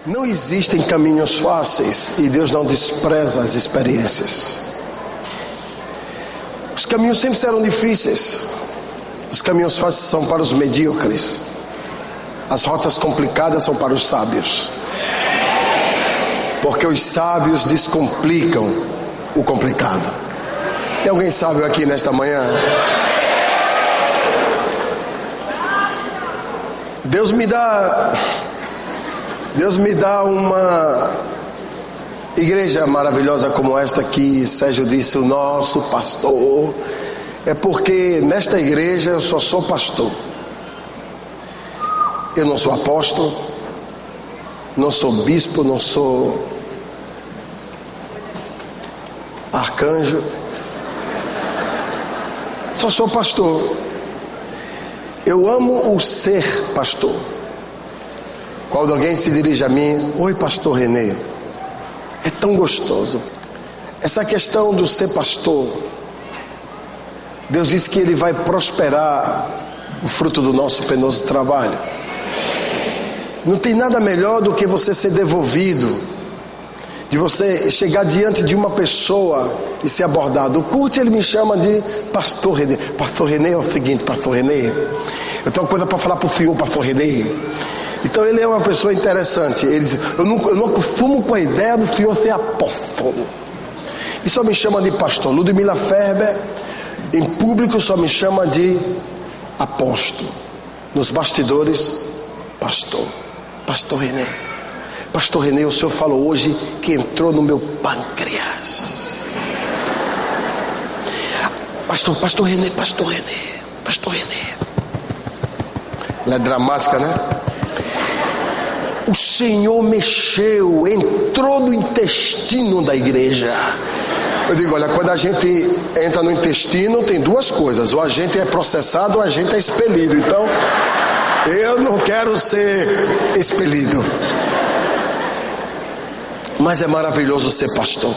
Não existem caminhos fáceis e Deus não despreza as experiências. Os caminhos sempre serão difíceis. Os caminhos fáceis são para os medíocres. As rotas complicadas são para os sábios. Porque os sábios descomplicam o complicado. Tem alguém sábio aqui nesta manhã? Deus me dá uma igreja maravilhosa como esta que Sérgio disse, o nosso pastor. É porque nesta igreja eu só sou pastor. Eu não sou apóstolo, não sou bispo, não sou arcanjo. Só sou pastor. Eu amo o ser pastor. Quando alguém se dirige a mim, oi pastor Renê, é tão gostoso. Essa questão do ser pastor, Deus disse que Ele vai prosperar o fruto do nosso penoso trabalho. Não tem nada melhor do que você ser devolvido, de você chegar diante de uma pessoa e ser abordado. O culto ele me chama de pastor Renê. Pastor Renê é o seguinte, pastor Renê, eu tenho uma coisa para falar para o senhor, pastor Renê. Então ele é uma pessoa interessante. Ele diz, eu não acostumo com a ideia do senhor ser apóstolo. E só me chama de pastor. Ludmila Ferber, em público, só me chama de apóstolo. Nos bastidores, pastor. Pastor Renê. Pastor Renê, o senhor falou hoje que entrou no meu pâncreas. Pastor Renê. Ela é dramática, né? O Senhor mexeu, entrou no intestino da igreja. Eu digo, olha, quando a gente entra no intestino, tem duas coisas: ou a gente é processado ou a gente é expelido. Então, eu não quero ser expelido. Mas é maravilhoso ser pastor.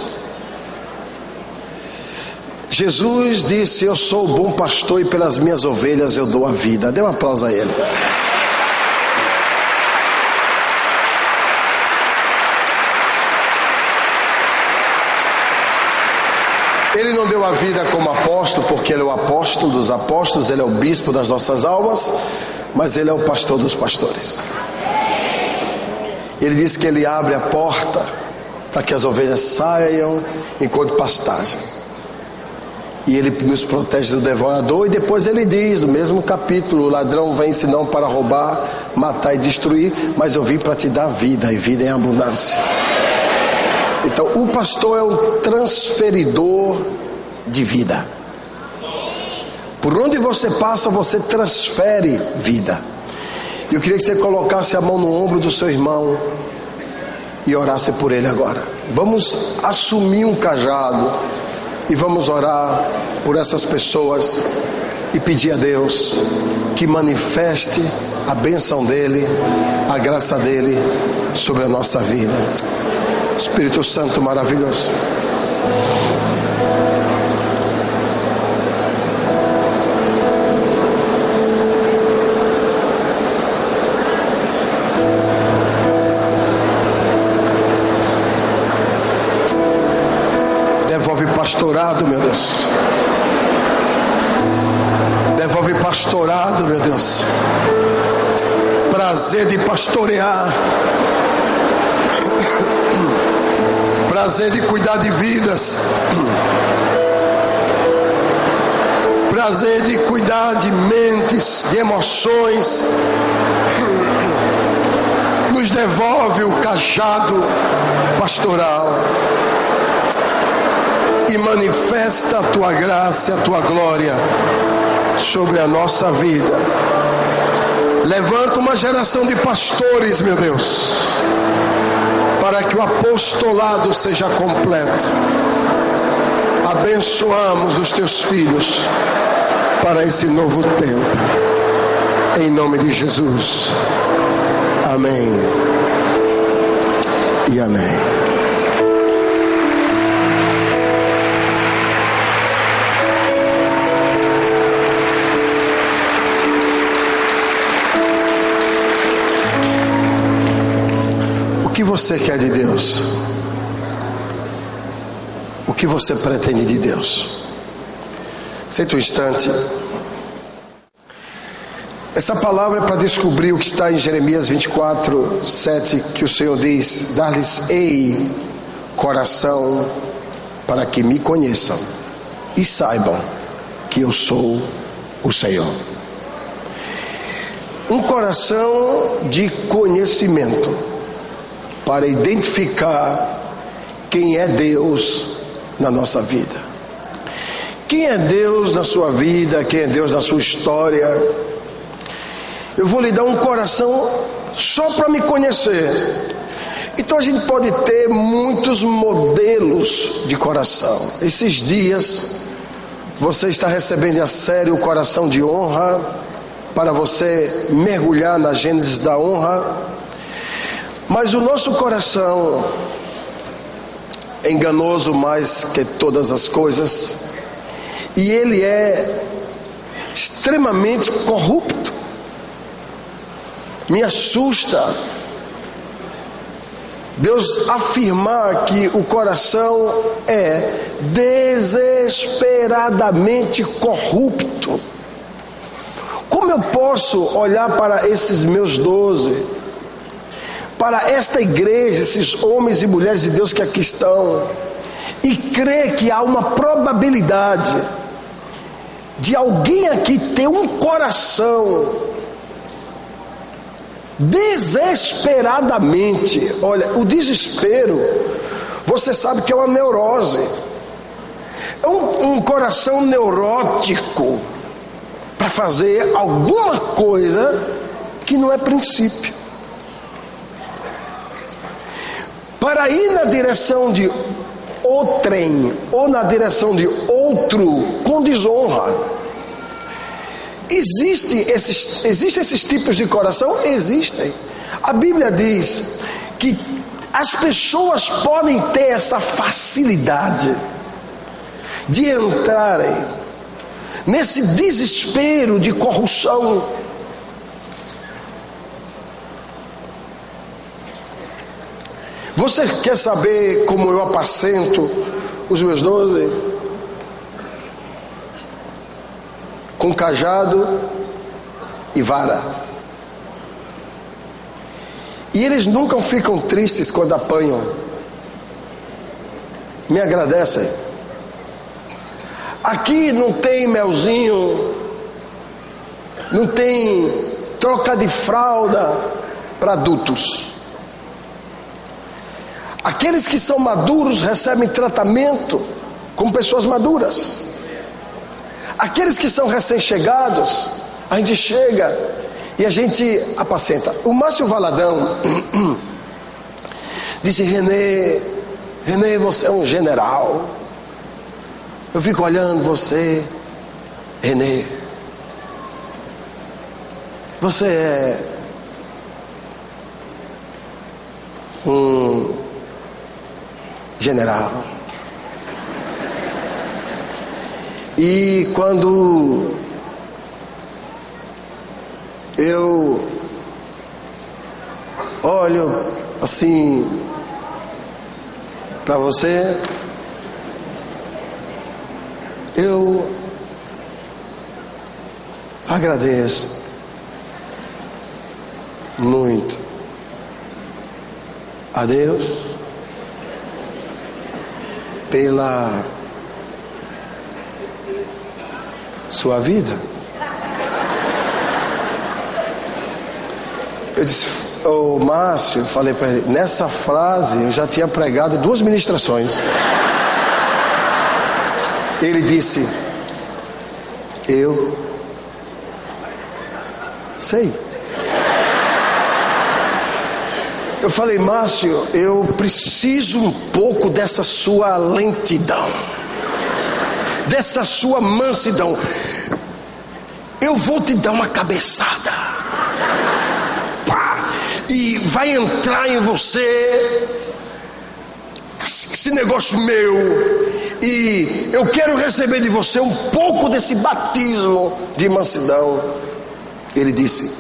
Jesus disse, eu sou o bom pastor e pelas minhas ovelhas eu dou a vida. Dê um aplauso a ele. Ele não deu a vida como apóstolo, porque ele é o apóstolo dos apóstolos, ele é o bispo das nossas almas, mas ele é o pastor dos pastores. Ele disse que ele abre a porta para que as ovelhas saiam enquanto pastagem. E ele nos protege do devorador. E depois ele diz, no mesmo capítulo, o ladrão vem senão para roubar, matar e destruir, mas eu vim para te dar vida, e vida em abundância. Então o pastor é um transferidor de vida. Por onde você passa, você transfere vida. Eu queria que você colocasse a mão no ombro do seu irmão e orasse por ele agora. Vamos assumir um cajado e vamos orar por essas pessoas e pedir a Deus que manifeste a bênção dele, a graça dele sobre a nossa vida. Espírito Santo maravilhoso, devolve pastorado, meu Deus. Devolve pastorado, meu Deus. Prazer de pastorear. Prazer de cuidar de vidas. Prazer de cuidar de mentes, de emoções. Nos devolve o cajado pastoral. E manifesta a tua graça e a tua glória sobre a nossa vida. Levanta uma geração de pastores, meu Deus, para que o apostolado seja completo. Abençoamos os teus filhos para esse novo tempo, em nome de Jesus. Amém e amém. que você quer de Deus? O que você pretende de Deus? Senta um instante. Essa palavra é para descobrir o que está em Jeremias 24, 7, que o Senhor diz: dar-lhes-ei coração para que me conheçam e saibam que eu sou o Senhor. Um coração de conhecimento para identificar quem é Deus na nossa vida. Quem é Deus na sua vida, quem é Deus na sua história. Eu vou lhe dar um coração só para me conhecer. Então a gente pode ter muitos modelos de coração. Esses dias você está recebendo a sério o coração de honra, para você mergulhar na Gênesis da honra. Mas o nosso coração é enganoso mais que todas as coisas, e ele é extremamente corrupto. Me assusta Deus afirmar que o coração é desesperadamente corrupto. Como eu posso olhar para esses meus 12, para esta igreja, esses homens e mulheres de Deus que aqui estão, e crer que há uma probabilidade de alguém aqui ter um coração desesperadamente, olha, o desespero, você sabe que é uma neurose, é um coração neurótico para fazer alguma coisa que não é princípio, para ir na direção de outrem ou na direção de outro com desonra. Existem esses tipos de coração? Existem. A Bíblia diz que as pessoas podem ter essa facilidade de entrarem nesse desespero de corrupção. Você quer saber como eu apacento os meus 12? Com cajado e vara. E eles nunca ficam tristes quando apanham. Me agradecem. Aqui não tem melzinho, não tem troca de fralda para adultos. Aqueles que são maduros recebem tratamento como pessoas maduras. Aqueles que são recém-chegados, a gente chega e a gente apacenta. O Márcio Valadão disse: Renê, você é um general. Eu fico olhando você, Renê. Você é um general. E quando eu olho assim para você, eu agradeço muito a Deus pela sua vida. Eu disse: ô Márcio, eu falei para ele, nessa frase eu já tinha pregado 2 ministrações. Ele disse: eu sei. Eu falei: Márcio, eu preciso um pouco dessa sua lentidão, dessa sua mansidão. Eu vou te dar uma cabeçada, pá, e vai entrar em você esse negócio meu, e eu quero receber de você um pouco desse batismo de mansidão. Ele disse: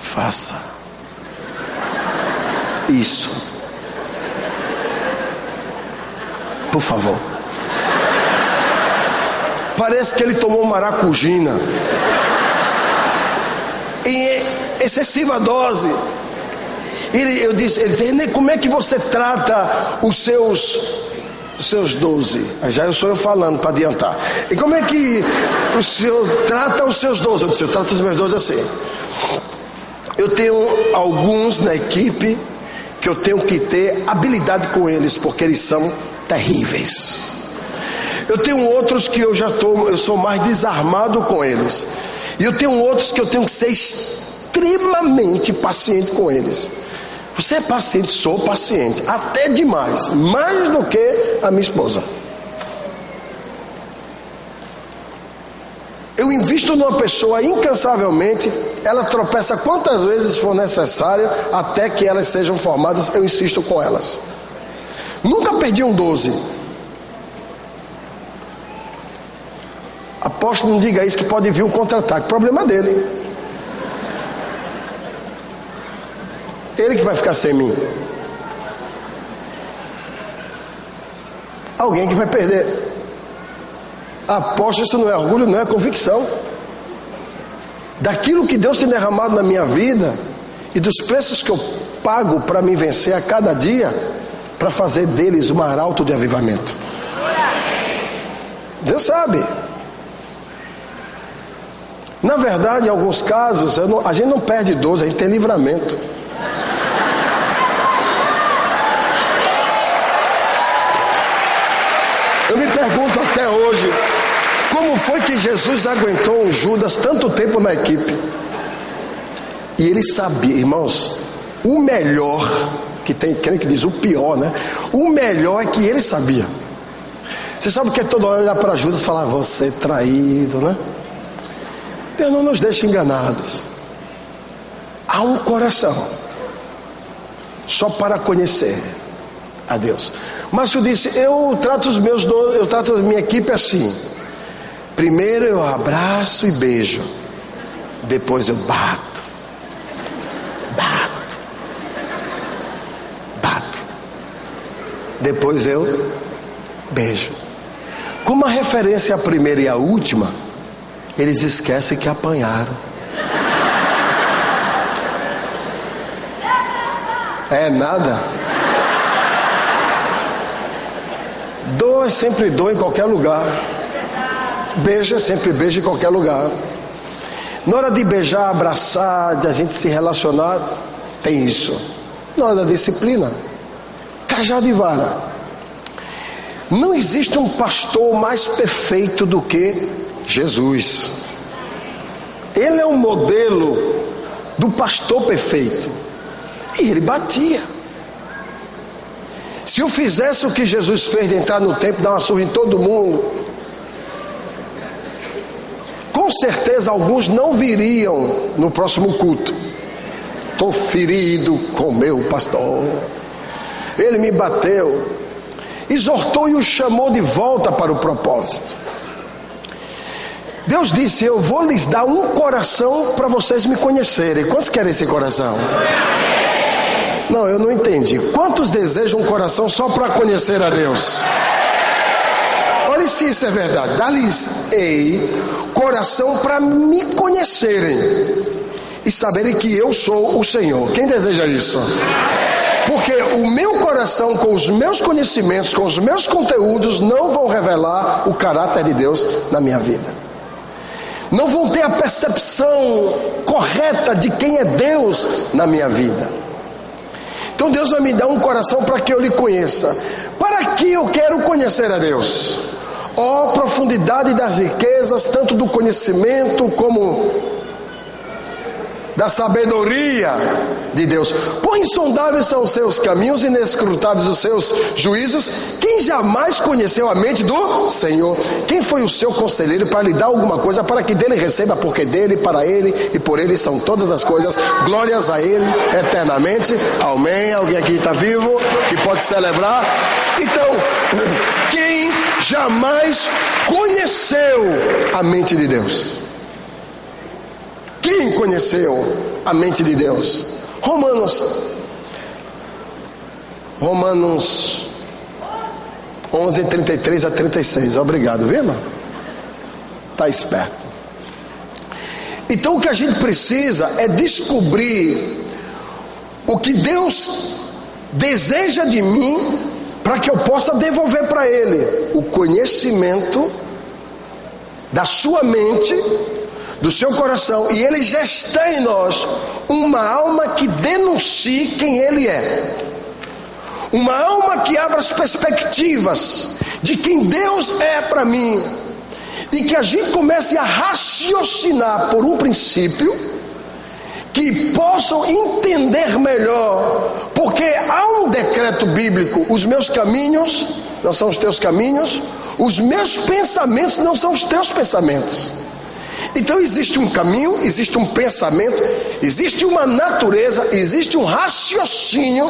faça. Isso. Por favor. Parece que ele tomou maracujina em excessiva dose. Ele disse, Renê, como é que você trata os seus 12? Já sou eu falando para adiantar. E como é que o senhor trata os seus 12? Eu disse, eu trato os meus 12 assim. Eu tenho alguns na equipe que eu tenho que ter habilidade com eles, porque eles são terríveis. Eu tenho outros que eu sou mais desarmado com eles. E eu tenho outros que eu tenho que ser extremamente paciente com eles. Você é paciente? Sou paciente, até demais, mais do que a minha esposa. Eu invisto numa pessoa incansavelmente, ela tropeça quantas vezes for necessário, até que elas sejam formadas, eu insisto com elas. Nunca perdi um 12. Apóstolo, não diga isso que pode vir um contra-ataque, problema dele. Ele que vai ficar sem mim. Alguém que vai perder. Apóstolo, isso não é orgulho, não é convicção. Daquilo que Deus tem derramado na minha vida e dos preços que eu pago para me vencer a cada dia, para fazer deles um arauto de avivamento. Deus sabe. Na verdade, em alguns casos, a gente não perde 12, a gente tem livramento. Eu me pergunto até hoje, como foi que Jesus aguentou um Judas tanto tempo na equipe? E ele sabia, irmãos, o melhor, que tem quem que diz o pior, né? O melhor é que ele sabia. Você sabe que é toda hora olhar para Judas e falar, você traído, né? Deus não nos deixa enganados. Há um coração só para conhecer a Deus. Márcio disse, eu trato a minha equipe assim. Primeiro eu abraço e beijo. Depois eu bato. Depois eu beijo. Como a referência é a primeira e a última, eles esquecem que apanharam. É nada. Dou é sempre dou em qualquer lugar. Beijo é sempre beijo em qualquer lugar. Na hora de beijar, abraçar, de a gente se relacionar, tem isso. Na hora da disciplina, cajado e vara. Não existe um pastor mais perfeito do que Jesus. Ele é um modelo do pastor perfeito. E ele batia. Se eu fizesse o que Jesus fez de entrar no templo, dar uma surra em todo mundo, com certeza alguns não viriam no próximo culto. Estou ferido com meu pastor. Ele me bateu, exortou e o chamou de volta para o propósito. Deus disse, eu vou lhes dar um coração para vocês me conhecerem. Quantos querem esse coração? Não, eu não entendi. Quantos desejam um coração só para conhecer a Deus? Olha se isso é verdade. Dá-lhes coração para me conhecerem e saberem que eu sou o Senhor. Quem deseja isso? Porque o meu coração, com os meus conhecimentos, com os meus conteúdos, não vão revelar o caráter de Deus na minha vida. Não vão ter a percepção correta de quem é Deus na minha vida. Então Deus vai me dar um coração para que eu lhe conheça. Para que eu quero conhecer a Deus? Ó, profundidade das riquezas, tanto do conhecimento como da sabedoria de Deus. Quão insondáveis são os seus caminhos, inescrutáveis os seus juízos. Quem jamais conheceu a mente do Senhor? Quem foi o seu conselheiro para lhe dar alguma coisa, para que dele receba? Porque dele, para ele e por ele são todas as coisas. Glórias a ele eternamente. Amém. Alguém aqui está vivo que pode celebrar? Então, quem jamais conheceu a mente de Deus? Quem conheceu a mente de Deus? Romanos Romanos 11, 33 a 36. Obrigado, viu, irmão? Está esperto. Então o que a gente precisa é descobrir o que Deus deseja de mim, para que eu possa devolver para Ele o conhecimento da sua mente, do seu coração, e Ele gesta em nós uma alma que denuncie quem Ele é, uma alma que abra as perspectivas de quem Deus é para mim, e que a gente comece a raciocinar por um princípio que possam entender melhor, porque há um decreto bíblico: os meus caminhos não são os teus caminhos, os meus pensamentos não são os teus pensamentos. Então existe um caminho, existe um pensamento, existe uma natureza, existe um raciocínio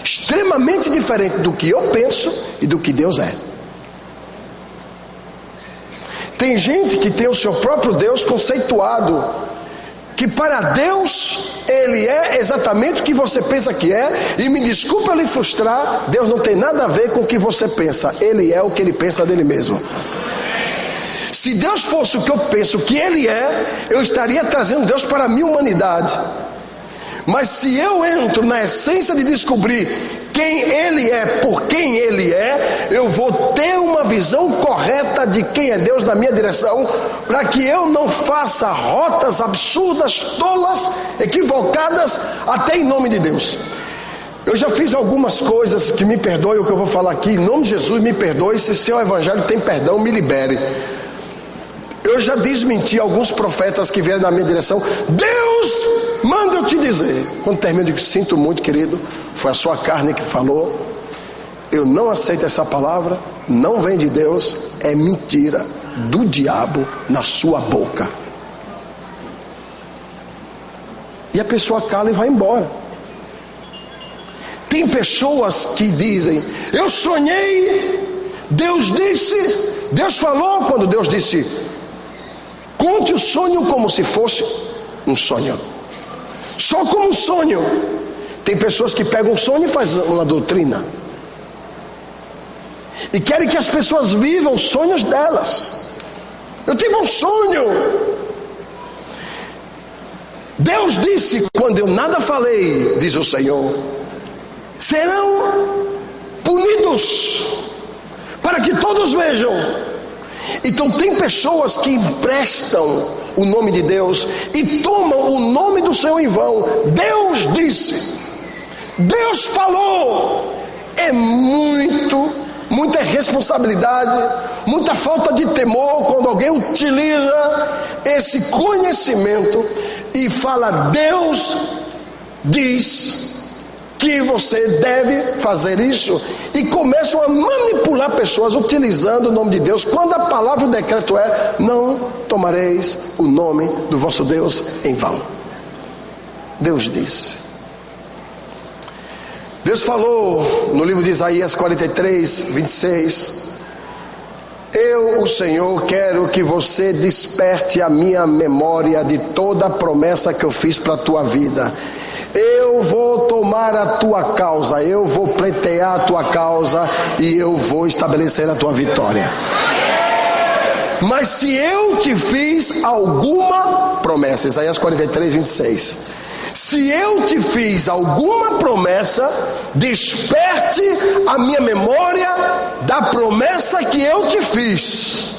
extremamente diferente do que eu penso e do que Deus é. Tem gente que tem o seu próprio Deus conceituado, que para Deus Ele é exatamente o que você pensa que é, e me desculpa lhe frustrar, Deus não tem nada a ver com o que você pensa, Ele é o que Ele pensa dele mesmo. Se Deus fosse o que eu penso que Ele é, eu estaria trazendo Deus para a minha humanidade. Mas se eu entro na essência de descobrir quem Ele é, por quem Ele é, eu vou ter uma visão correta de quem é Deus na minha direção, para que eu não faça rotas absurdas, tolas, equivocadas, até em nome de Deus. Eu já fiz algumas coisas que me perdoe o que eu vou falar aqui, em nome de Jesus, me perdoe. Se seu evangelho tem perdão, me libere. Eu já desmenti alguns profetas que vieram na minha direção. Deus manda eu te dizer. Quando termino, eu digo: sinto muito, querido, foi a sua carne que falou, eu não aceito essa palavra, não vem de Deus, é mentira do diabo na sua boca. E a pessoa cala e vai embora. Tem pessoas que dizem: eu sonhei, Deus disse, Deus falou. Quando Deus disse: conte o sonho como se fosse um sonho, só como um sonho. Tem pessoas que pegam um sonho e fazem uma doutrina, e querem que as pessoas vivam os sonhos delas. Eu tive um sonho, Deus disse, quando eu nada falei, diz o Senhor, serão punidos, para que todos vejam. Então tem pessoas que emprestam o nome de Deus e tomam o nome do Senhor em vão. Deus disse, Deus falou. É muita irresponsabilidade, muita falta de temor quando alguém utiliza esse conhecimento e fala: Deus diz que você deve fazer isso, e começam a manipular pessoas utilizando o nome de Deus, quando a palavra, o decreto é: não tomareis o nome do vosso Deus em vão. Deus disse. Deus falou no livro de Isaías 43, 26: eu, o Senhor, quero que você desperte a minha memória de toda a promessa que eu fiz para a tua vida. Eu vou tomar a tua causa, eu vou pleitear a tua causa e eu vou estabelecer a tua vitória. Mas se eu te fiz alguma promessa, Isaías 43, 26, se eu te fiz alguma promessa, desperte a minha memória da promessa que eu te fiz.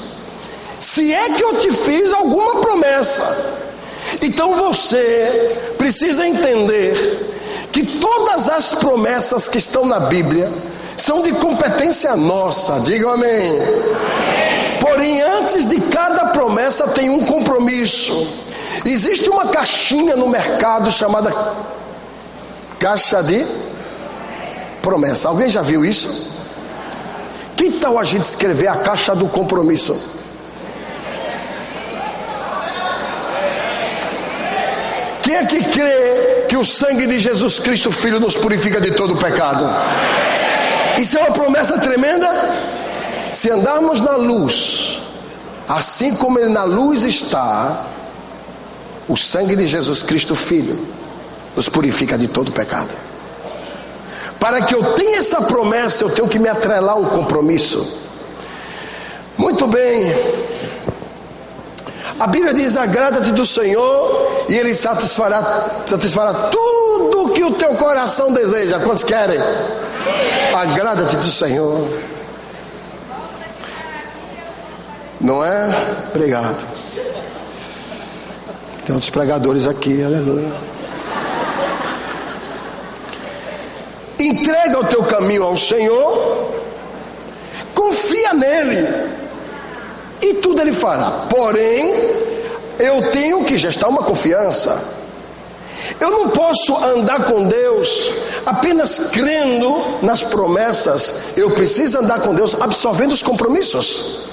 Se é que eu te fiz alguma promessa, então você precisa entender que todas as promessas que estão na Bíblia são de competência nossa. Digam amém. Porém, antes de cada promessa tem um compromisso. Existe uma caixinha no mercado chamada caixa de promessa. Alguém já viu isso? Que tal a gente escrever a caixa do compromisso? Quem é que crê que o sangue de Jesus Cristo, Filho, nos purifica de todo o pecado? Isso é uma promessa tremenda. Se andarmos na luz, assim como Ele na luz está, o sangue de Jesus Cristo, Filho, nos purifica de todo o pecado. Para que eu tenha essa promessa, eu tenho que me atrelar a um compromisso. Muito bem. A Bíblia diz: agrada-te do Senhor e Ele satisfará tudo que o teu coração deseja. Quantos querem? Agrada-te do Senhor. Não é? Obrigado. Tem outros pregadores aqui, aleluia. Entrega o teu caminho ao Senhor, confia nele, e tudo Ele fará. Porém, eu tenho que gestar uma confiança. Eu não posso andar com Deus apenas crendo nas promessas. Eu preciso andar com Deus absorvendo os compromissos.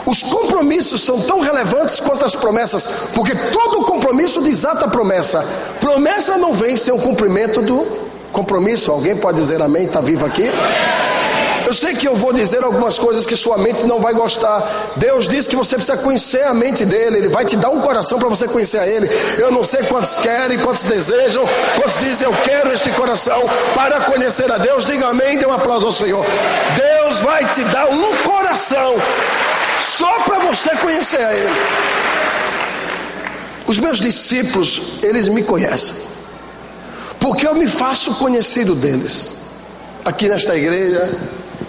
Os compromissos são tão relevantes quanto as promessas, porque todo compromisso desata a promessa. Promessa não vem sem o cumprimento do compromisso. Alguém pode dizer amém? Está vivo aqui? Eu sei que eu vou dizer algumas coisas que sua mente não vai gostar. Deus diz que você precisa conhecer a mente dele. Ele vai te dar um coração para você conhecer a ele. Eu não sei quantos querem, quantos desejam, quantos dizem eu quero este coração para conhecer a Deus. Diga amém, dê um aplauso ao Senhor. Deus vai te dar um coração só para você conhecer a ele. Os meus discípulos, eles me conhecem, porque eu me faço conhecido deles. Aqui nesta igreja,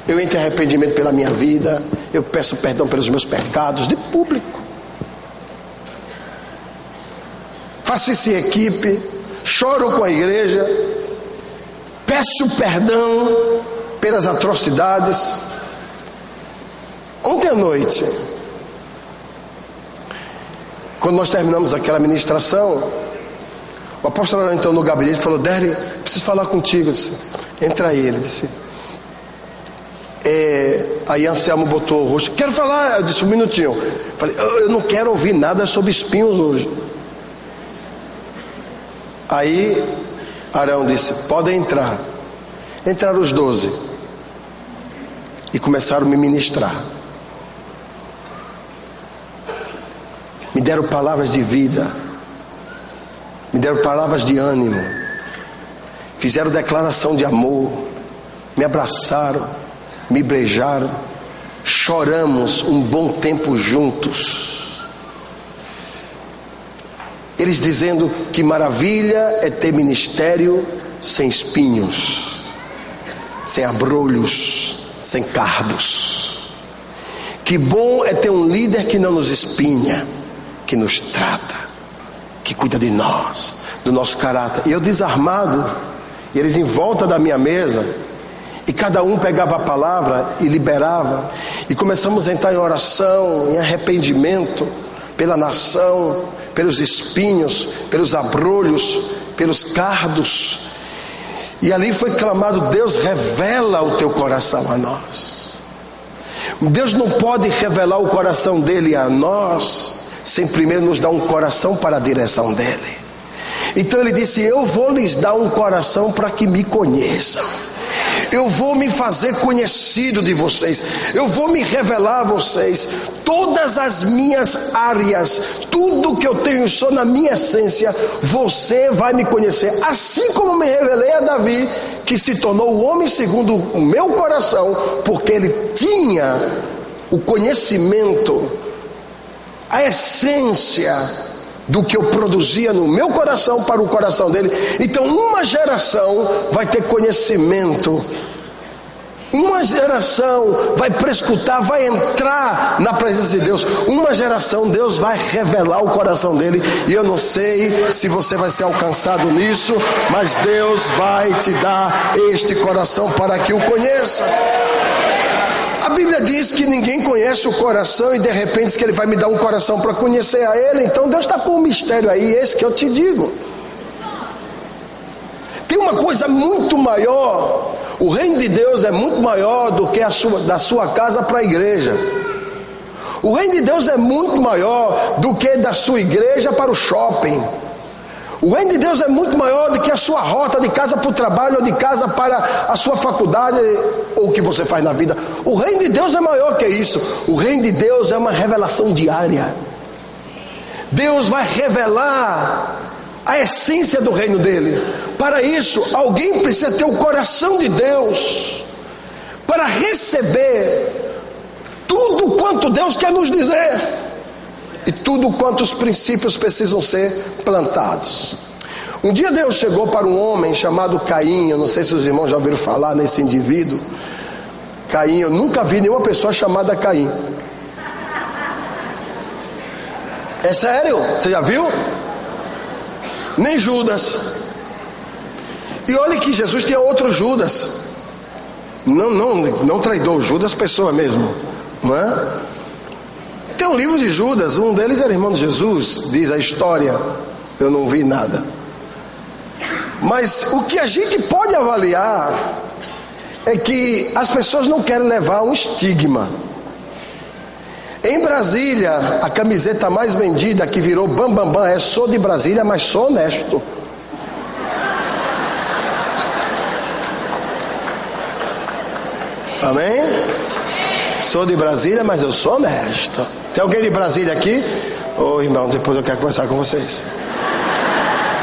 eu entro em arrependimento pela minha vida, eu peço perdão pelos meus pecados, de público. Faço isso em equipe, choro com a igreja, peço perdão pelas atrocidades. Ontem à noite, quando nós terminamos aquela ministração, o apóstolo entrou no gabinete e falou: Derry, preciso falar contigo. Eu disse: entra aí. Ele disse: aí Anselmo botou o rosto: quero falar. Eu disse: um minutinho. Falei: eu não quero ouvir nada sobre espinhos hoje. Aí Arão disse: podem entrar. Entraram os 12 e começaram a me ministrar. Me deram palavras de vida, me deram palavras de ânimo, fizeram declaração de amor, me abraçaram, me beijaram, choramos um bom tempo juntos. Eles dizendo que maravilha é ter ministério sem espinhos, sem abrolhos, sem cardos. Que bom é ter um líder que não nos espinha, que nos trata, que cuida de nós, do nosso caráter. E eu desarmado, e eles em volta da minha mesa, e cada um pegava a palavra e liberava, e começamos a entrar em oração, em arrependimento pela nação, pelos espinhos, pelos abrolhos, pelos cardos. E ali foi clamado: Deus, revela o teu coração a nós. Deus não pode revelar o coração dele a nós sem primeiro nos dar um coração para a direção dele. Então ele disse: eu vou lhes dar um coração para que me conheçam. Eu vou me fazer conhecido de vocês, eu vou me revelar a vocês, todas as minhas áreas, tudo que eu tenho e sou na minha essência, você vai me conhecer, assim como me revelei a Davi, que se tornou o homem segundo o meu coração, porque ele tinha o conhecimento, a essência do que eu produzia no meu coração para o coração dele. Então uma geração vai ter conhecimento, uma geração vai prescutar, vai entrar na presença de Deus, uma geração Deus vai revelar o coração dele. E eu não sei se você vai ser alcançado nisso, mas Deus vai te dar este coração para que o conheça. A Bíblia diz que ninguém conhece o coração, e de repente diz que ele vai me dar um coração para conhecer a ele. Então Deus está com um mistério aí, esse que eu te digo. Tem uma coisa muito maior. O reino de Deus é muito maior do que da sua casa para a igreja. O reino de Deus é muito maior do que da sua igreja para o shopping. O reino de Deus é muito maior do que a sua rota de casa para o trabalho, ou de casa para a sua faculdade, ou o que você faz na vida. O reino de Deus é maior que isso. O reino de Deus é uma revelação diária. Deus vai revelar a essência do reino dele. Para isso, alguém precisa ter o coração de Deus para receber tudo quanto Deus quer nos dizer e tudo quanto os princípios precisam ser plantados. Um dia Deus chegou para um homem chamado Caim. Eu não sei se os irmãos já ouviram falar nesse indivíduo. Caim, eu nunca vi nenhuma pessoa chamada Caim. É sério? Você já viu? Nem Judas. E olha que Jesus tinha outro Judas. Não traidor, Judas pessoa mesmo, não é? Tem um livro de Judas, um deles era irmão de Jesus, diz a história. Eu não vi nada. Mas o que a gente pode avaliar é que as pessoas não querem levar um estigma. Em Brasília, a camiseta mais vendida que virou bambambam é: sou de Brasília, mas sou honesto. Amém? Sou de Brasília, mas eu sou honesto. Tem alguém de Brasília aqui? Ô irmão, depois eu quero conversar com vocês.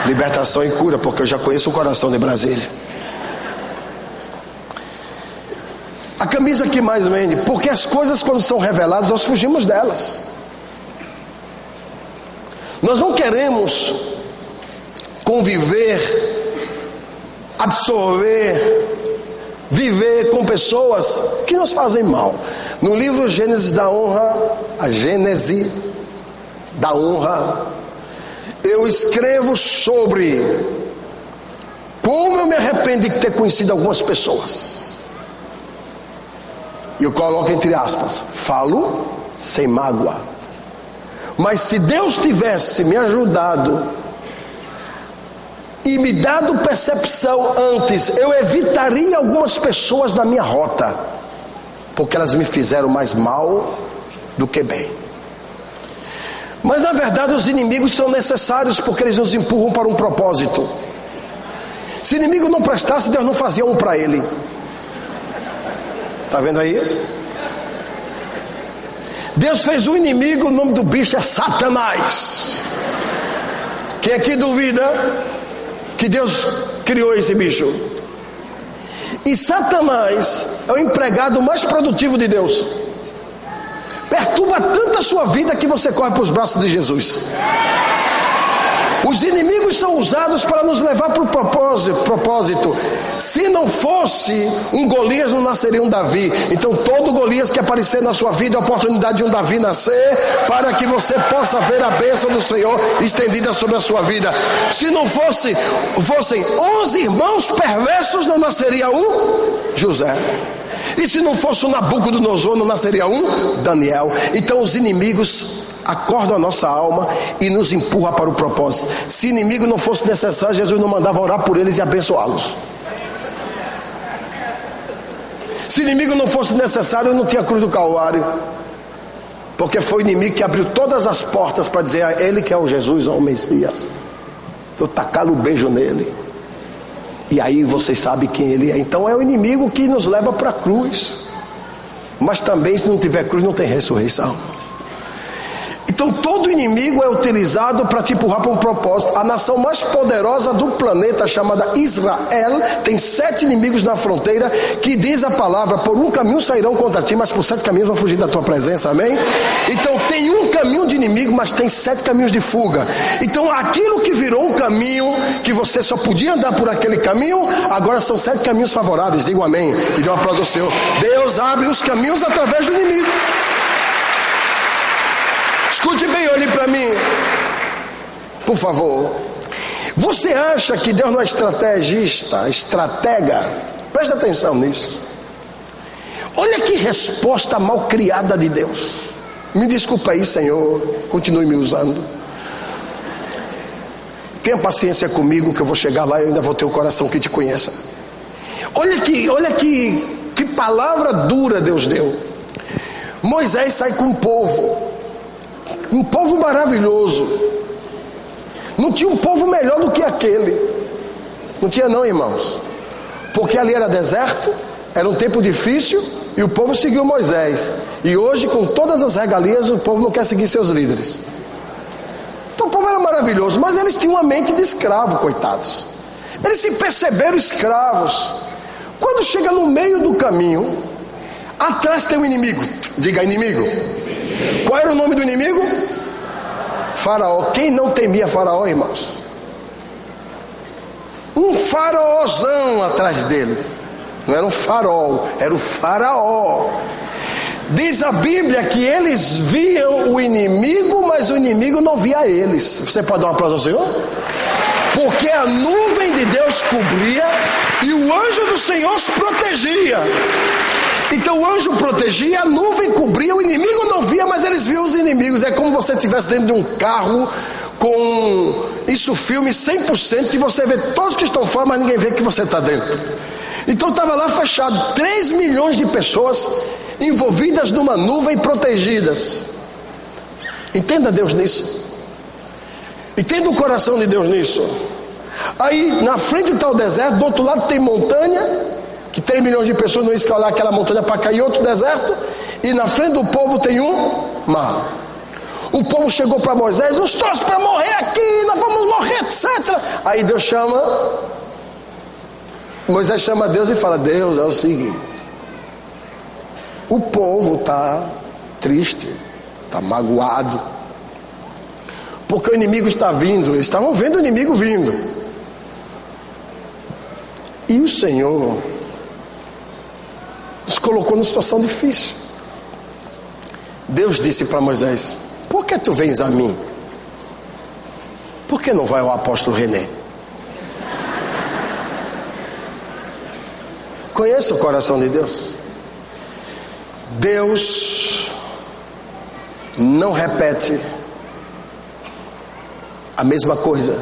Libertação e cura, porque eu já conheço o coração de Brasília. A camisa que mais vende, porque as coisas quando são reveladas nós fugimos delas. Nós não queremos conviver, absorver, viver com pessoas que nos fazem mal. No livro Gênesis da Honra, a Gênese da Honra, eu escrevo sobre como eu me arrependo de ter conhecido algumas pessoas. E eu coloco entre aspas: falo sem mágoa. Mas se Deus tivesse me ajudado e me dado percepção antes, eu evitaria algumas pessoas da minha rota, porque elas me fizeram mais mal do que bem. Mas na verdade os inimigos são necessários, porque eles nos empurram para um propósito. Se inimigo não prestasse, Deus não fazia um para ele. Está vendo aí? Deus fez um inimigo, o nome do bicho é Satanás. Quem aqui duvida que Deus criou esse bicho? E Satanás é o empregado mais produtivo de Deus. Perturba tanto a sua vida que você corre para os braços de Jesus. Os inimigos são usados para nos levar para o propósito. Se não fosse um Golias, não nasceria um Davi. Então todo Golias que aparecer na sua vida é a oportunidade de um Davi nascer, para que você possa ver a bênção do Senhor estendida sobre a sua vida. Se não fossem 11 irmãos perversos, não nasceria um José. E se não fosse o Nabucodonosor, não nasceria um Daniel. Então os inimigos acordam a nossa alma e nos empurram para o propósito. Se inimigo não fosse necessário, Jesus não mandava orar por eles e abençoá-los. Se inimigo não fosse necessário, não tinha cruz do Calvário, porque foi o inimigo que abriu todas as portas para dizer a ele que é o Jesus, ou o Messias. Eu tacar-lhe o beijo nele, e aí vocês sabem quem ele é. Então é o inimigo que nos leva para a cruz. Mas também, se não tiver cruz, não tem ressurreição. Então todo inimigo é utilizado para te empurrar para um propósito. A nação mais poderosa do planeta, chamada Israel, tem 7 inimigos na fronteira, que diz a palavra: por um caminho sairão contra ti, mas por 7 caminhos vão fugir da tua presença. Amém? Então tem um caminho de inimigo, mas tem 7 caminhos de fuga. Então aquilo que virou um caminho, que você só podia andar por aquele caminho, agora são 7 caminhos favoráveis. Diga um amém e dê um aplauso ao Senhor. Deus abre os caminhos através do inimigo. Escute bem, olhe para mim, por favor. Você acha que Deus não é estratega? Presta atenção nisso. Olha que resposta mal criada de Deus. Me desculpa aí, Senhor, continue me usando. Tenha paciência comigo, que eu vou chegar lá e eu ainda vou ter o coração que te conheça. Olha que palavra dura Deus deu. Moisés sai com um povo maravilhoso. Não tinha um povo melhor do que aquele. Não tinha não, irmãos. Porque ali era deserto, era um tempo difícil, e o povo seguiu Moisés. E hoje, com todas as regalias, o povo não quer seguir seus líderes. Então o povo era maravilhoso, mas eles tinham uma mente de escravo, coitados. Eles se perceberam escravos. Quando chega no meio do caminho, atrás tem um inimigo. Diga, inimigo. Qual era o nome do inimigo? Faraó. Quem não temia Faraó, irmãos? Um faraózão atrás deles. Não era um farol, era o Faraó. Diz a Bíblia que eles viam o inimigo, mas o inimigo não via eles. Você pode dar um aplauso ao Senhor? Porque a nuvem de Deus cobria e o anjo do Senhor os protegia. Então o anjo protegia, a nuvem cobria, o inimigo não via, mas eles viam os inimigos. É como você estivesse dentro de um carro com isso, filme 100%, e você vê todos que estão fora, mas ninguém vê que você está dentro. Então estava lá fechado, 3 milhões de pessoas envolvidas numa nuvem, protegidas. Entenda Deus nisso. Entenda o coração de Deus nisso. Aí na frente está o deserto, do outro lado tem montanha, que 3 milhões de pessoas não escalar aquela montanha para cair em outro deserto, e na frente do povo tem um mar. O povo chegou para Moisés: nos trouxe para morrer aqui, nós vamos morrer, etc. Aí Deus chama, Moisés chama Deus e fala: Deus, é o seguinte, o povo está triste, está magoado, porque o inimigo está vindo. Eles estavam vendo o inimigo vindo, e o Senhor nos colocou numa situação difícil. Deus disse para Moisés: por que tu vens a mim? Por que não vai ao apóstolo René? Conheça o coração de Deus. Deus não repete a mesma coisa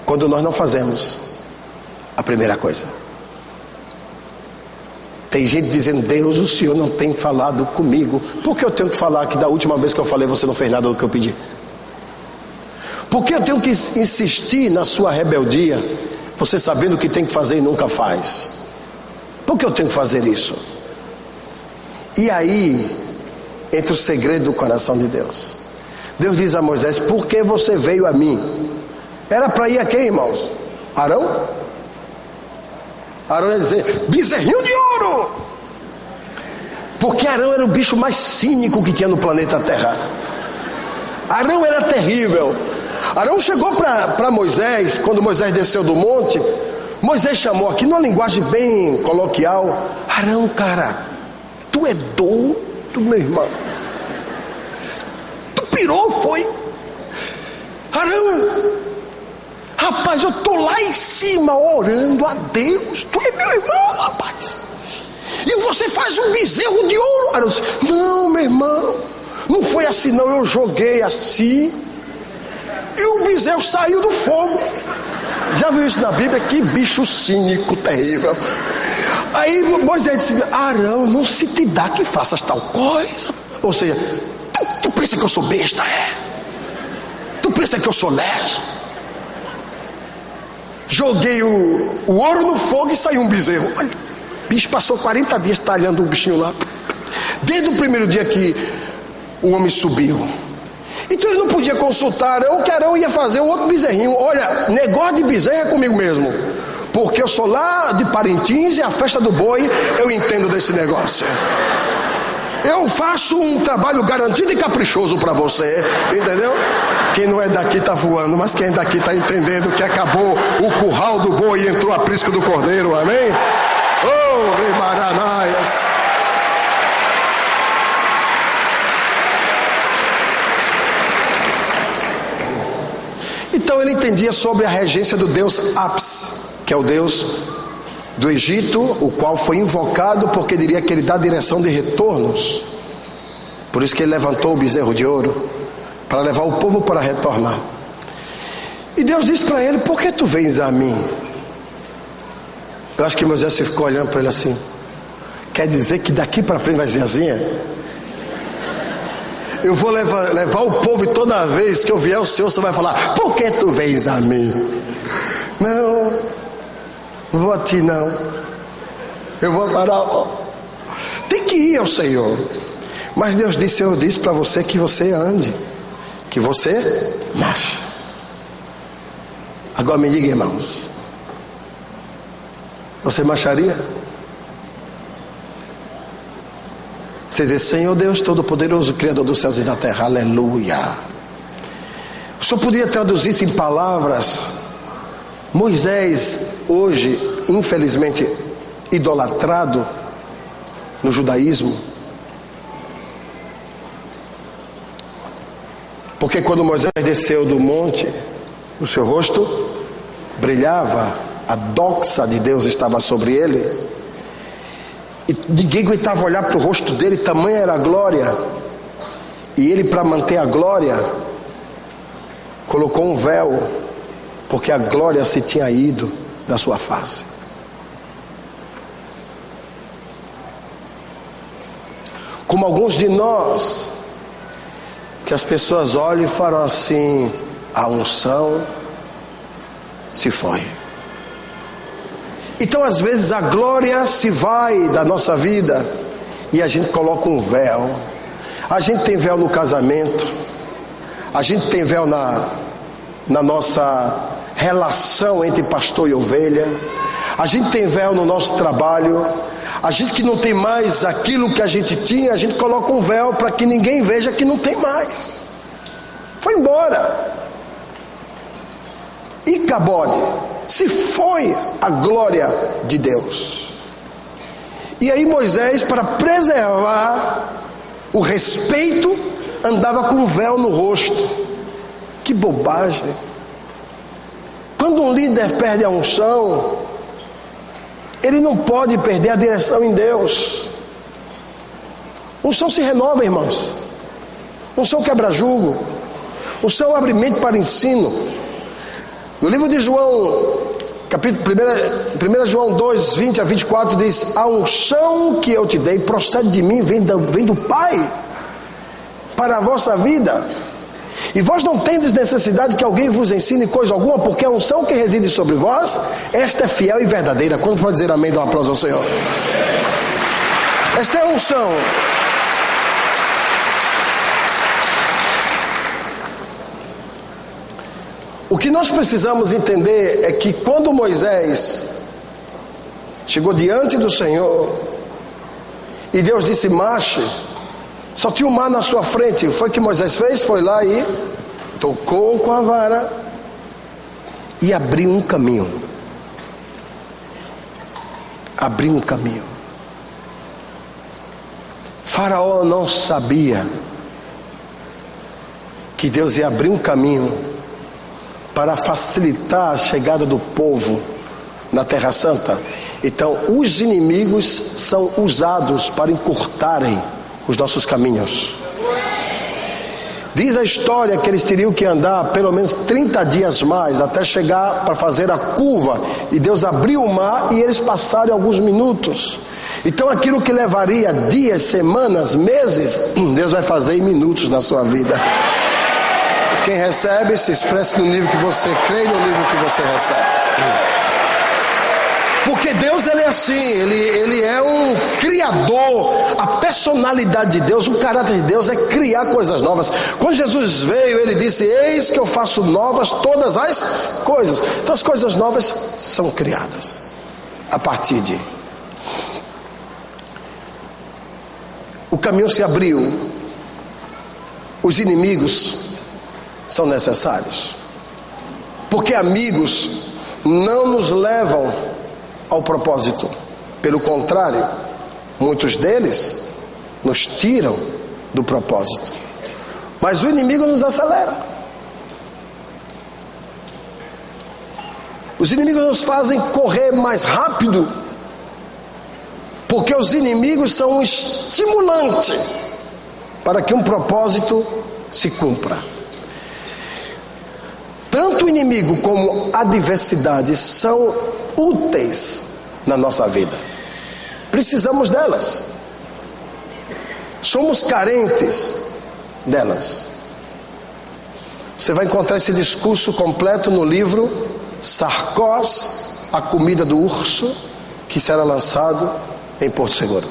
quando nós não fazemos a primeira coisa. Tem gente dizendo: Deus, o Senhor não tem falado comigo. Por que eu tenho que falar que da última vez que eu falei você não fez nada do que eu pedi? Por que eu tenho que insistir na sua rebeldia, você sabendo o que tem que fazer e nunca faz? Por que eu tenho que fazer isso? E aí entra o segredo do coração de Deus. Deus diz a Moisés: por que você veio a mim? Era para ir a quem, irmãos? Arão? Arão ia dizer: bezerrinho de ouro. Porque Arão era o bicho mais cínico que tinha no planeta Terra. Arão era terrível. Arão chegou para Moisés, quando Moisés desceu do monte. Moisés chamou aqui numa linguagem bem coloquial: Arão, cara, tu é doido, meu irmão. Tu pirou, foi? Arão, rapaz, eu estou lá em cima orando a Deus. Tu é meu irmão, rapaz. E você faz um bezerro de ouro. Arão disse: não, meu irmão, não foi assim não. Eu joguei assim e o bezerro saiu do fogo. Já viu isso na Bíblia? Que bicho cínico, terrível. Aí Moisés disse: Arão, não se te dá que faças tal coisa. Ou seja, tu pensa que eu sou besta, é? Tu pensa que eu sou leso? Joguei o ouro no fogo e saiu um bezerro. Olha, o bicho passou 40 dias talhando o bichinho lá, desde o primeiro dia que o homem subiu. Então ele não podia consultar Arão, que Arão ia fazer um outro bezerrinho. Olha, negócio de bezerro é comigo mesmo, porque eu sou lá de Parintins e a festa do boi eu entendo desse negócio. Eu faço um trabalho garantido e caprichoso para você, entendeu? Quem não é daqui está voando, mas quem é daqui está entendendo que acabou o curral do boi e entrou a prisca do cordeiro, amém? Oh, Rei Maranaias. Então ele entendia sobre a regência do deus Apis, que é o deus do Egito, o qual foi invocado porque diria que ele dá direção de retornos. Por isso que ele levantou o bezerro de ouro, para levar o povo para retornar. E Deus disse para ele: por que tu vens a mim? Eu acho que Moisés ficou olhando para ele assim: quer dizer que daqui para frente vai ser assim, é? Eu vou levar o povo, e toda vez que eu vier o Senhor, você vai falar: por que tu vens a mim? Não vou a ti não. Eu vou parar. Tem que ir ao Senhor. Mas Deus disse: eu disse para você que você ande, que você marche. Agora me diga, irmãos, você marcharia? Você diz: Senhor Deus Todo-Poderoso, Criador dos céus e da terra, aleluia. O senhor poderia traduzir isso em palavras? Moisés, hoje, infelizmente, idolatrado no judaísmo, porque quando Moisés desceu do monte, o seu rosto brilhava, a doxa de Deus estava sobre ele, e ninguém aguentava olhar para o rosto dele, tamanha era a glória. E ele, para manter a glória, colocou um véu, porque a glória se tinha ido da sua face. Como alguns de nós, que as pessoas olham e falam assim: a unção se foi. Então às vezes a glória se vai da nossa vida e a gente coloca um véu. A gente tem véu no casamento, a gente tem véu na nossa relação entre pastor e ovelha, a gente tem véu no nosso trabalho. A gente que não tem mais aquilo que a gente tinha, a gente coloca um véu para que ninguém veja que não tem mais. Foi embora. Icabode, se foi a glória de Deus. E aí Moisés, para preservar o respeito, andava com um véu no rosto. Que bobagem. Quando um líder perde a unção, ele não pode perder a direção em Deus. Unção se renova, irmãos. Unção quebra jugo. Unção abre mente para ensino. No livro de João, capítulo 1 João 2, 20 a 24 diz: a unção que eu te dei procede de mim, vem do Pai, para a vossa vida. E vós não tendes necessidade que alguém vos ensine coisa alguma, porque a unção que reside sobre vós, esta é fiel e verdadeira. Quando pode dizer amém? Dá um aplauso ao Senhor. Esta é a unção. O que nós precisamos entender é que quando Moisés chegou diante do Senhor e Deus disse: marche, só tinha o mar na sua frente. Foi o que Moisés fez? Foi lá e tocou com a vara e abriu um caminho. Abriu um caminho. Faraó não sabia que Deus ia abrir um caminho para facilitar a chegada do povo na Terra Santa. Então os inimigos são usados para encurtarem os nossos caminhos. Diz a história que eles teriam que andar pelo menos 30 dias mais até chegar para fazer a curva, e Deus abriu o mar e eles passaram alguns minutos. Então aquilo que levaria dias, semanas, meses, Deus vai fazer em minutos na sua vida. Quem recebe, se expresse no nível que você crê e no nível que você recebe. Porque Deus, ele é assim, ele é um criador. A personalidade de Deus, o caráter de Deus é criar coisas novas. Quando Jesus veio, ele disse: eis que eu faço novas todas as coisas. Então as coisas novas são criadas a partir de... O caminho se abriu. Os inimigos são necessários, porque amigos não nos levam ao propósito. Pelo contrário, muitos deles nos tiram do propósito. Mas o inimigo nos acelera. Os inimigos nos fazem correr mais rápido, porque os inimigos são um estimulante para que um propósito se cumpra. Tanto o inimigo como a adversidade são úteis na nossa vida. Precisamos delas. Somos carentes delas. Você vai encontrar esse discurso completo no livro Sarcós, a comida do urso, que será lançado em Porto Seguro.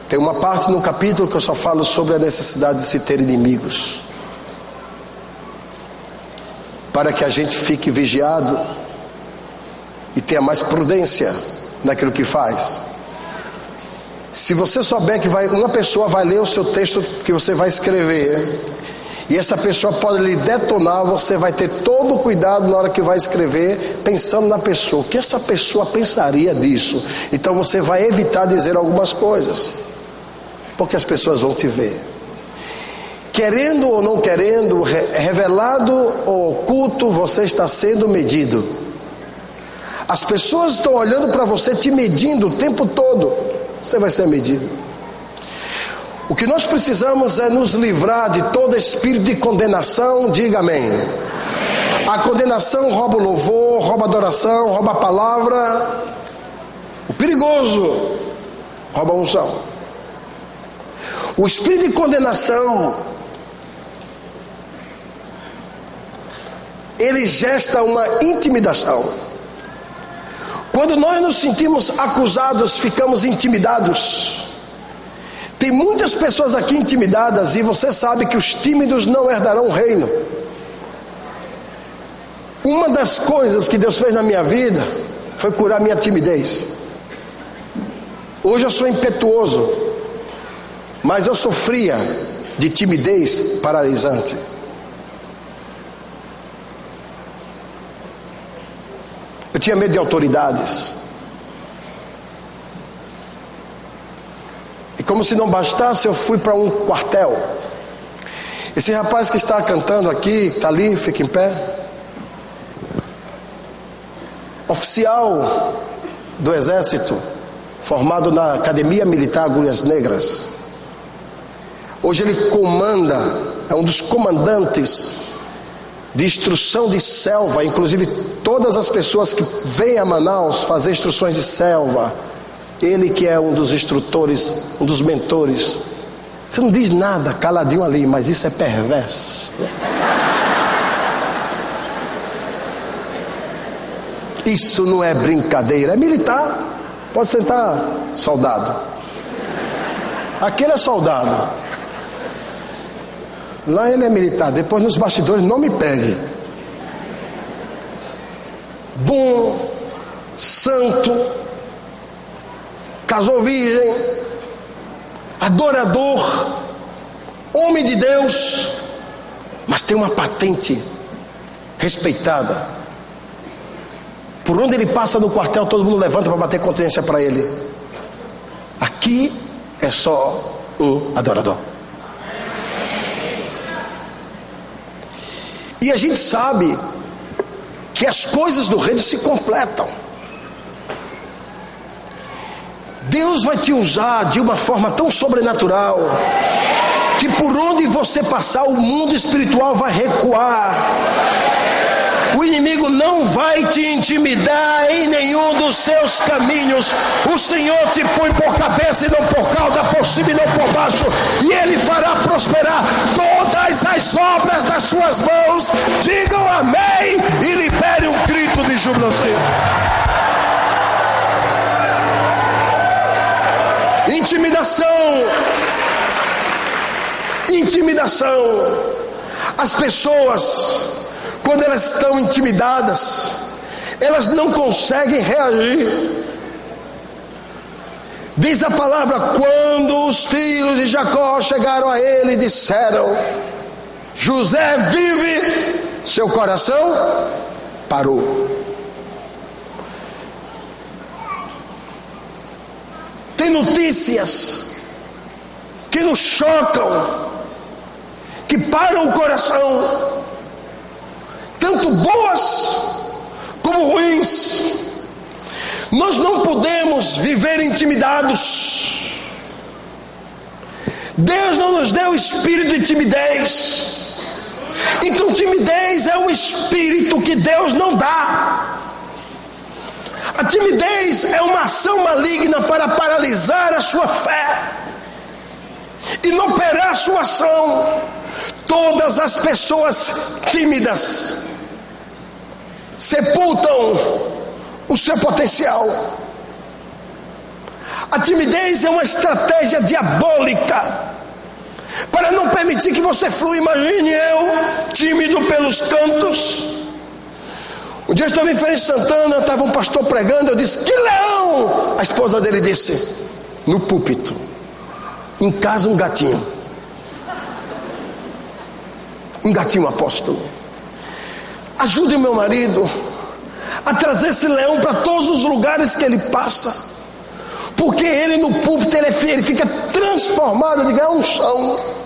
Tem uma parte no capítulo que eu só falo sobre a necessidade de se ter inimigos. para que a gente fique vigiado e tenha mais prudência naquilo que faz. Se você souber que uma pessoa vai ler o seu texto que você vai escrever, e essa pessoa pode lhe detonar, você vai ter todo o cuidado na hora que vai escrever, pensando na pessoa, o que essa pessoa pensaria disso. Então você vai evitar dizer algumas coisas, porque as pessoas vão te ver. Querendo ou não querendo, revelado ou oculto, você está sendo medido. As pessoas estão olhando para você, te medindo o tempo todo. Você vai ser medido. O que nós precisamos é nos livrar de todo espírito de condenação. Diga amém. A condenação rouba o louvor, rouba a adoração, rouba a palavra. O perigoso rouba a unção. O espírito de condenação, ele gesta uma intimidação. Quando nós nos sentimos acusados, ficamos intimidados. Tem muitas pessoas aqui intimidadas, e você sabe que os tímidos não herdarão o reino. Uma das coisas que Deus fez na minha vida foi curar minha timidez. Hoje eu sou impetuoso, mas eu sofria de timidez paralisante. Eu tinha medo de autoridades. E como se não bastasse, eu fui para um quartel. Esse rapaz que está cantando aqui, está ali, fica em pé. Oficial do exército, formado na Academia Militar Agulhas Negras. Hoje ele comanda, é um dos comandantes de instrução de selva. Inclusive todas as pessoas que vêm a Manaus fazer instruções de selva, ele que é um dos instrutores, um dos mentores. Você não diz nada, caladinho ali, mas isso é perverso. Isso não é brincadeira, é militar. Pode sentar, soldado. Aquele é soldado, lá ele é militar. Depois nos bastidores, não me pegue. Bom, santo, casou virgem, adorador, homem de Deus, mas tem uma patente respeitada. Por onde ele passa no quartel, todo mundo levanta para bater continência para ele. Aqui é só um adorador. E a gente sabe que as coisas do reino se completam. Deus vai te usar de uma forma tão sobrenatural, que por onde você passar, o mundo espiritual vai recuar. O inimigo não vai te intimidar em nenhum dos seus caminhos. O Senhor te põe por cabeça e não por cauda, por cima e não por baixo, e Ele fará prosperar todas as obras das suas mãos. Digam amém e libere um grito de júbilo. Intimidação. As pessoas, quando elas estão intimidadas, elas não conseguem reagir. Diz a palavra: quando os filhos de Jacó chegaram a ele e disseram: José vive, seu coração parou. Tem notícias que nos chocam, que param o coração, tanto boas como ruins. Nós não podemos viver intimidados. Deus não nos deu espírito de timidez. Então timidez é um espírito que Deus não dá. A timidez é uma ação maligna para paralisar a sua fé, inoperar a sua ação. Todas as pessoas tímidas sepultam o seu potencial. A timidez é uma estratégia diabólica para não permitir que você flua. Imagine eu tímido pelos cantos, Um dia eu estava em Feira de Santana, estava um pastor pregando, eu disse: que leão! A esposa dele disse, no púlpito: em casa um gatinho. Um gatinho, apóstolo. Ajude o meu marido a trazer esse leão para todos os lugares que ele passa, porque ele no púlpito ele fica transformado. De unção.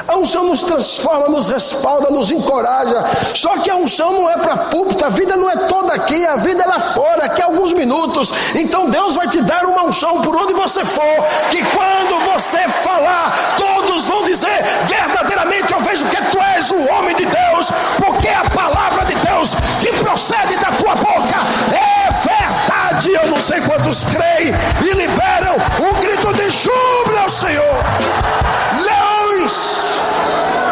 A unção nos transforma, nos respalda, nos encoraja. Só que a unção não é para púlpito, a vida não é toda aqui, a vida é lá fora, aqui alguns minutos. Então Deus vai te dar uma unção por onde você for, que quando você falar, todos vão dizer: verdadeiramente eu vejo que tu és um homem de Deus, porque a palavra de Deus que procede da tua boca é verdade. Eu não sei quantos creem e liberam um grito de júbilo ao Senhor. Leões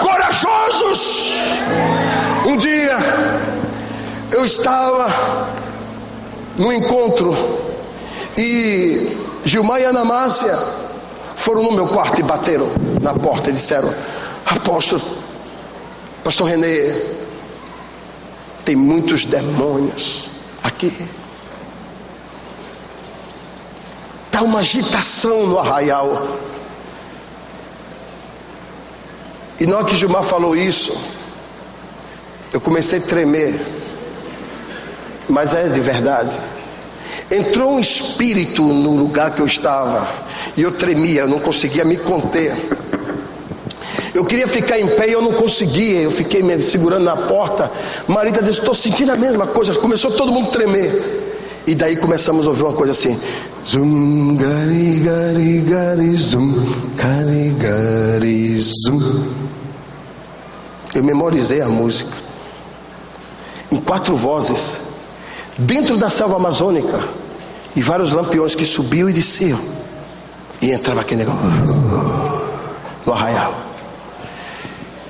corajosos. Um dia eu estava no encontro e Gilmar e Ana Márcia foram no meu quarto e bateram na porta e disseram: apóstolo, pastor Renê, tem muitos demônios aqui, está uma agitação no arraial. E na hora que Gilmar falou isso, eu comecei a tremer. Mas é de verdade. Entrou um espírito no lugar que eu estava, e eu tremia, eu não conseguia me conter. Eu queria ficar em pé e eu não conseguia. Eu fiquei me segurando na porta. Marita disse: estou sentindo a mesma coisa. Começou todo mundo a tremer. E daí começamos a ouvir uma coisa assim: zum, gari, gari, gari, zum, gari, gari, zum. Eu memorizei a música em 4 vozes, dentro da selva amazônica, e vários lampiões que subiam e desciam, e entrava aquele negócio no arraial.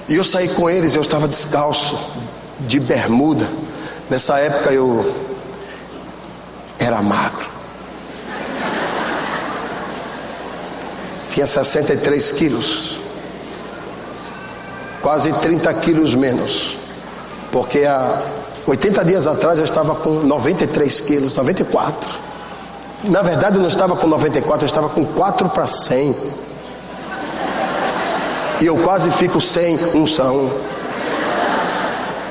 E eu saí com eles. Eu estava descalço, de bermuda. Nessa época eu era magro, tinha 63 quilos, quase 30 quilos menos, porque há 80 dias atrás eu estava com 93 quilos, 94. Na verdade eu não estava com 94, eu estava com 4 para 100. E eu quase fico sem unção,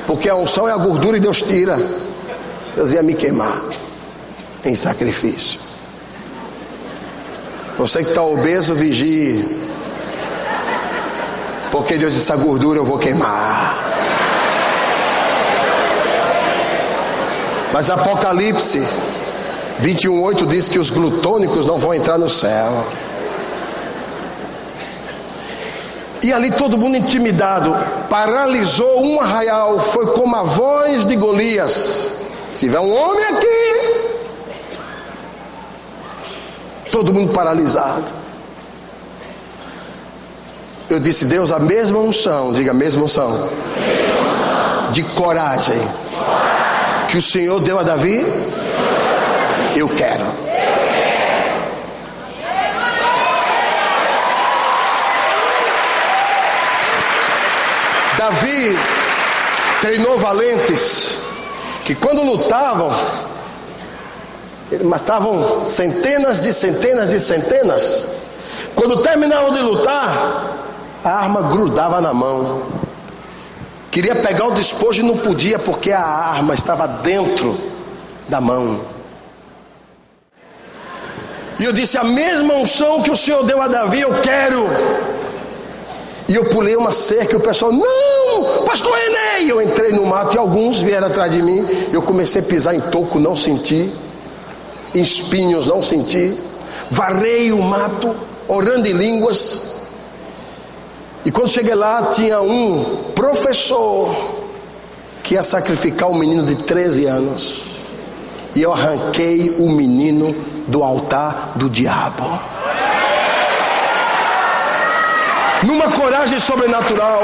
porque a unção é a gordura e Deus tira. Deus ia me queimar em sacrifício. Você que está obeso, vigie, porque Deus disse: a gordura eu vou queimar. Mas Apocalipse 21:8 diz que os glutônicos não vão entrar no céu. E ali todo mundo intimidado, paralisou um arraial. Foi como a voz de Golias: se tiver um homem aqui. Todo mundo paralisado. Eu disse: Deus, a mesma unção, diga a mesma unção, de coragem que o Senhor deu a Davi, eu quero. Davi treinou valentes que quando lutavam, eles matavam centenas de centenas de centenas. Quando terminavam de lutar, a arma grudava na mão. Queria pegar o despojo e não podia, porque a arma estava dentro da mão. E eu disse: a mesma unção que o Senhor deu a Davi, eu quero. E eu pulei uma cerca e o pessoal: não, pastor Renê. E eu entrei no mato e alguns vieram atrás de mim. Eu comecei a pisar em toco, não senti. Em espinhos, não senti. Varrei o mato, orando em línguas. E quando cheguei lá, tinha um professor que ia sacrificar um menino de 13 anos. E eu arranquei o menino do altar do diabo. Numa coragem sobrenatural,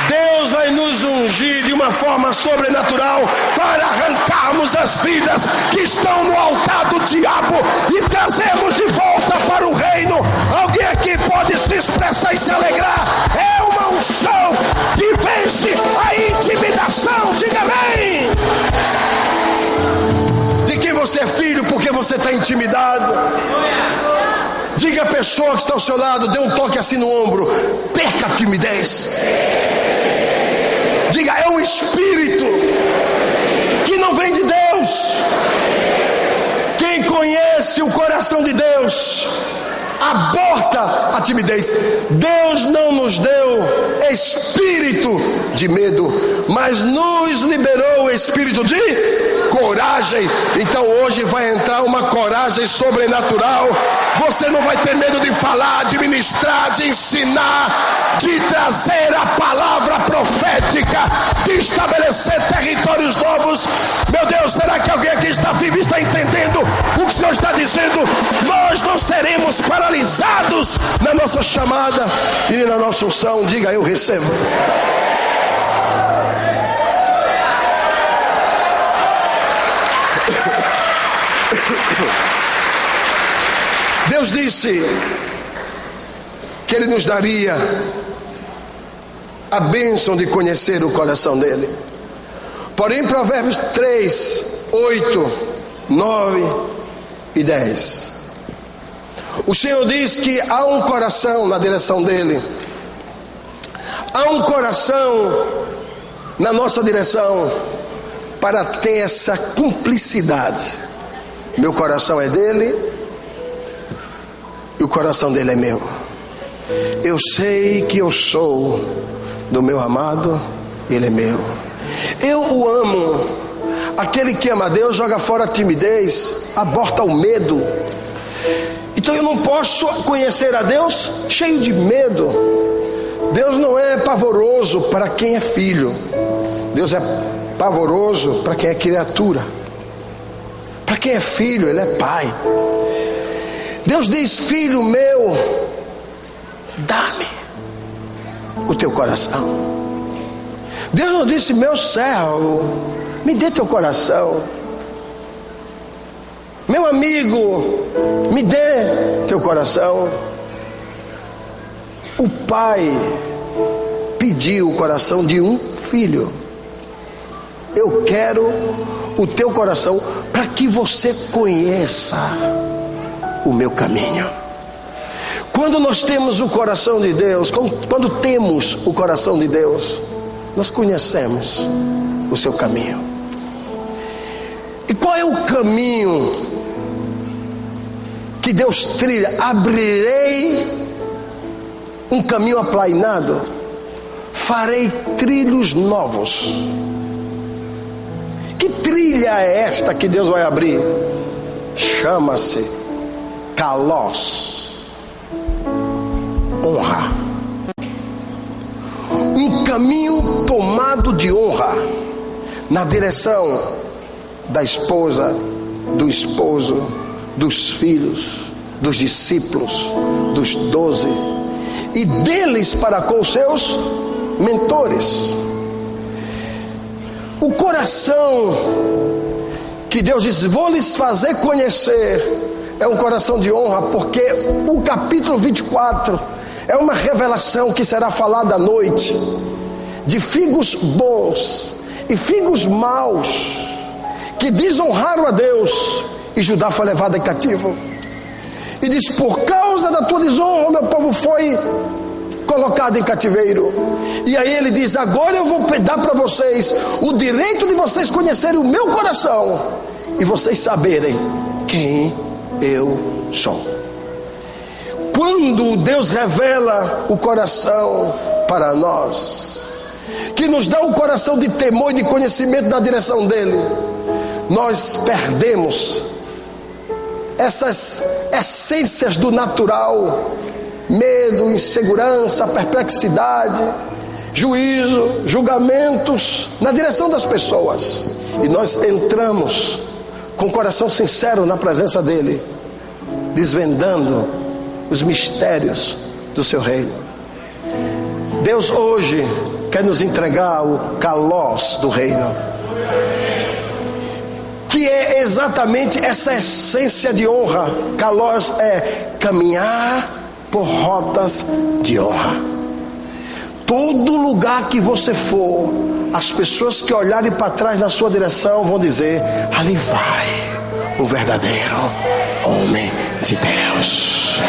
Deus vai nos ungir de uma forma sobrenatural para arrancarmos as vidas que estão no altar do diabo e trazermos de volta para o reino. Alguém aqui pode se expressar e se alegrar. É uma unção que vence a intimidação. Diga amém. você é filho porque você está intimidado. Diga à pessoa que está ao seu lado, dê um toque assim no ombro: perca a timidez. Diga: é um espírito que não vem de Deus. Quem conhece o coração de Deus aborta a timidez. Deus não nos deu espírito de medo, mas nos liberou o espírito de coragem. Então hoje vai entrar uma coragem sobrenatural. Você não vai ter medo de falar, de ministrar, de ensinar, de trazer a palavra profética, de estabelecer territórios novos. Meu Deus, será que alguém aqui está vivo e está entendendo o que o Senhor está dizendo? Nós não seremos paralisados na nossa chamada e na nossa unção. Diga: eu recebo. Deus disse que Ele nos daria a bênção de conhecer o coração dEle. Porém, Provérbios 3, 8, 9 e 10, o Senhor diz que há um coração na direção dEle. Há um coração na nossa direção para ter essa cumplicidade. Meu coração é dele e o coração dele é meu. Eu sei que eu sou do meu amado, ele é meu. Eu o amo. Aquele que ama a Deus joga fora a timidez, aborta o medo. Então eu não posso conhecer a Deus cheio de medo. Deus não é pavoroso para quem é filho. Deus é pavoroso para quem é criatura. Para quem é filho, Ele é pai. Deus diz: filho meu, dá-me o teu coração. Deus não disse: meu servo, me dê teu coração. Meu amigo, me dê teu coração. O pai pediu o coração de um filho. Eu quero o teu coração para que você conheça o meu caminho. Quando nós temos o coração de Deus, quando temos o coração de Deus, nós conhecemos o seu caminho. E qual é o caminho que Deus trilha? Abrirei um caminho aplainado, farei trilhos novos. Que trilha é esta que Deus vai abrir? Chama-se Kalos, honra. Um caminho tomado de honra na direção da esposa, do esposo, dos filhos, dos discípulos, dos 12 e deles para com os seus mentores. O coração que Deus diz: vou lhes fazer conhecer, é um coração de honra, porque o capítulo 24 é uma revelação que será falada à noite, de figos bons e figos maus, que desonraram a Deus, e Judá foi levado em cativo. E diz: por causa da tua desonra, o meu povo foi colocado em cativeiro. E aí ele diz: agora eu vou dar para vocês o direito de vocês conhecerem o meu coração e vocês saberem quem eu sou. Quando Deus revela o coração para nós, que nos dá um coração de temor e de conhecimento na direção dele, nós perdemos essas essências do natural: medo, insegurança, perplexidade, juízo, julgamentos na direção das pessoas, e nós entramos com o coração sincero na presença dele, desvendando os mistérios do seu reino. Deus hoje quer nos entregar o Kalos do reino, que é exatamente essa essência de honra. Kalos é caminhar por rotas de honra. Todo lugar que você for, as pessoas que olharem para trás na sua direção vão dizer: ali vai um verdadeiro homem de Deus,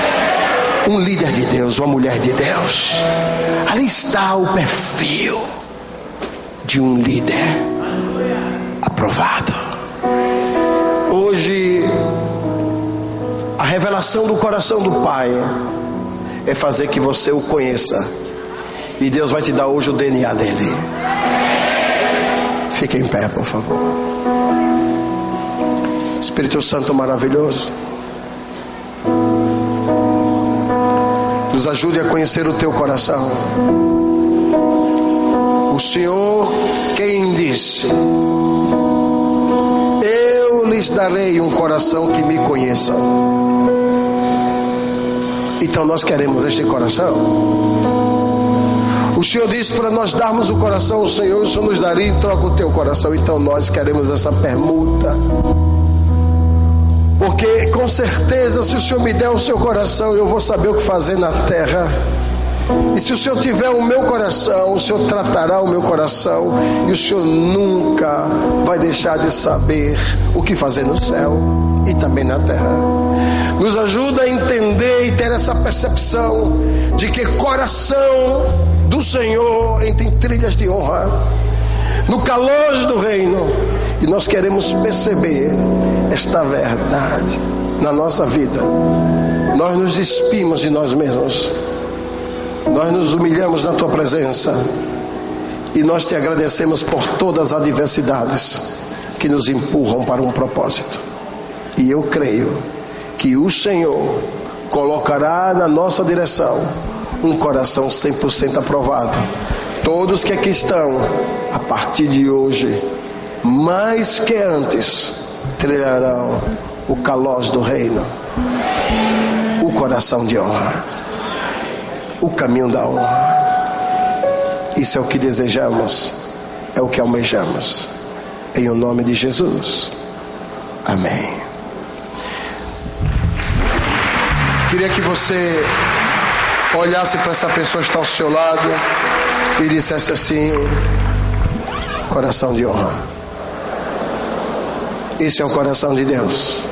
um líder de Deus, uma mulher de Deus. Ali está o perfil de um líder aprovado. Hoje, a revelação do coração do Pai é fazer que você o conheça, e Deus vai te dar hoje o DNA dele. Fique em pé, por favor. Espírito Santo maravilhoso, nos ajude a conhecer o teu coração. O Senhor quem disse: eu lhes darei um coração que me conheça. Então nós queremos este coração. O Senhor disse para nós darmos o coração ao Senhor, o Senhor nos daria em troca o teu coração. Então nós queremos essa permuta, porque com certeza, se o Senhor me der o seu coração, eu vou saber o que fazer na terra. E se o Senhor tiver o meu coração, o Senhor tratará o meu coração, e o Senhor nunca vai deixar de saber o que fazer no céu e também na terra. Nos ajuda a entender e ter essa percepção de que coração do Senhor entra em trilhas de honra, no calor do reino. E nós queremos perceber esta verdade na nossa vida. Nós nos despimos de nós mesmos, nós nos humilhamos na tua presença, e nós te agradecemos por todas as adversidades que nos empurram para um propósito. E eu creio que o Senhor colocará na nossa direção um coração 100% aprovado. Todos que aqui estão, a partir de hoje, mais que antes, trilharão o calor do reino, o coração de honra, o caminho da honra. Isso é o que desejamos, é o que almejamos, em o nome de Jesus. Amém. Queria que você olhasse para essa pessoa que está ao seu lado e dissesse assim: coração de honra. Esse é o coração de Deus,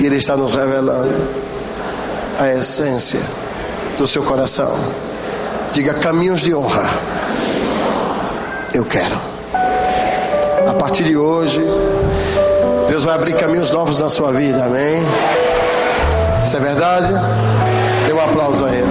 e Ele está nos revelando a essência do seu coração. Diga: caminhos de honra eu quero. A partir de hoje, Deus vai abrir caminhos novos na sua vida. Amém? Isso é verdade? Dê um aplauso a Ele.